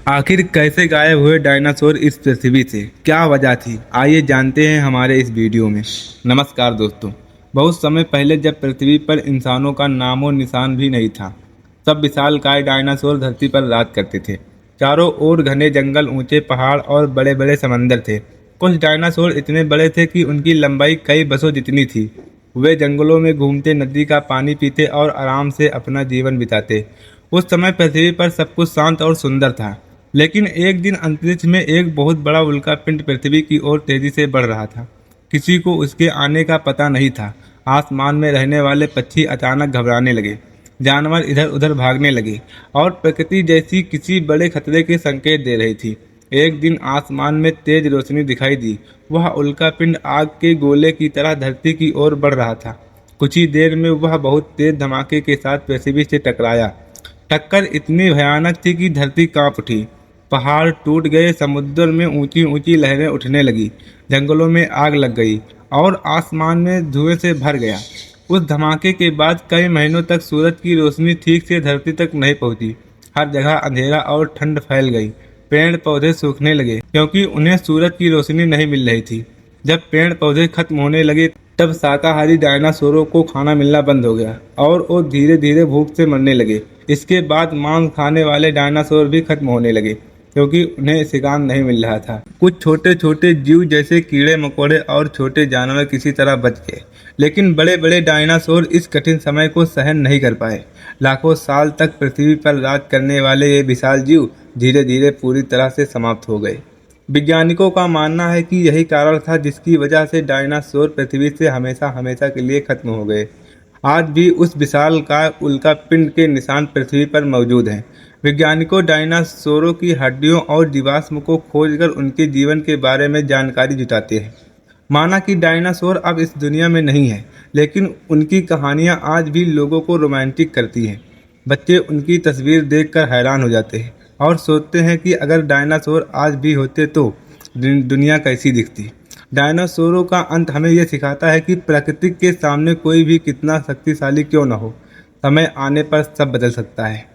आखिर कैसे गायब हुए डायनासोर इस पृथ्वी से? क्या वजह थी? आइए जानते हैं हमारे इस वीडियो में। नमस्कार दोस्तों। बहुत समय पहले जब पृथ्वी पर इंसानों का नामो निशान भी नहीं था, तब विशालकाय डायनासोर धरती पर राज करते थे। चारों ओर घने जंगल, ऊंचे पहाड़ और बड़े बड़े समंदर थे। कुछ डायनासोर इतने बड़े थे कि उनकी लंबाई कई बसों जितनी थी। वे जंगलों में घूमते, नदी का पानी पीते और आराम से अपना जीवन बिताते। उस समय पृथ्वी पर सब कुछ शांत और सुंदर था। लेकिन एक दिन अंतरिक्ष में एक बहुत बड़ा उल्कापिंड पृथ्वी की ओर तेजी से बढ़ रहा था। किसी को उसके आने का पता नहीं था। आसमान में रहने वाले पक्षी अचानक घबराने लगे, जानवर इधर उधर भागने लगे और प्रकृति जैसी किसी बड़े खतरे के संकेत दे रही थी। एक दिन आसमान में तेज रोशनी दिखाई दी। वह उल्कापिंड आग के गोले की तरह धरती की ओर बढ़ रहा था। कुछ ही देर में वह बहुत तेज धमाके के साथ पृथ्वी से टकराया। टक्कर इतनी भयानक थी कि धरती कांप उठी। पहाड़ टूट गए, समुद्र में ऊंची ऊंची लहरें उठने लगी, जंगलों में आग लग गई और आसमान में धुएं से भर गया। उस धमाके के बाद कई महीनों तक सूरज की रोशनी ठीक से धरती तक नहीं पहुंची। हर जगह अंधेरा और ठंड फैल गई। पेड़ पौधे सूखने लगे क्योंकि उन्हें सूरज की रोशनी नहीं मिल रही थी। जब पेड़ पौधे खत्म होने लगे, तब शाकाहारी डायनासोरों को खाना मिलना बंद हो गया और वो धीरे धीरे भूख से मरने लगे। इसके बाद मांस खाने वाले डायनासोर भी खत्म होने लगे क्योंकि उन्हें शिकार नहीं मिल रहा था। कुछ छोटे छोटे जीव जैसे कीड़े मकोड़े और छोटे जानवर किसी तरह बच गए, लेकिन बड़े बड़े डायनासोर इस कठिन समय को सहन नहीं कर पाए। लाखों साल तक पृथ्वी पर राज करने वाले ये विशाल जीव धीरे धीरे पूरी तरह से समाप्त हो गए। वैज्ञानिकों का मानना है कि यही कारण था जिसकी वजह से डायनासोर पृथ्वी से हमेशा हमेशा के लिए खत्म हो गए। आज भी उस विशालकाय उल्कापिंड के निशान पृथ्वी पर मौजूद हैं। वैज्ञानिकों डायनासोरों की हड्डियों और जीवाश्म को खोजकर उनके जीवन के बारे में जानकारी जुटाते हैं। माना कि डायनासोर अब इस दुनिया में नहीं है, लेकिन उनकी कहानियां आज भी लोगों को रोमांटिक करती हैं। बच्चे उनकी तस्वीर देखकर हैरान हो जाते हैं और सोचते हैं कि अगर डायनासोर आज भी होते तो दुनिया कैसी दिखती। डायनासोरों का अंत हमें यह सिखाता है कि प्रकृति के सामने कोई भी कितना शक्तिशाली क्यों न हो, समय आने पर सब बदल सकता है।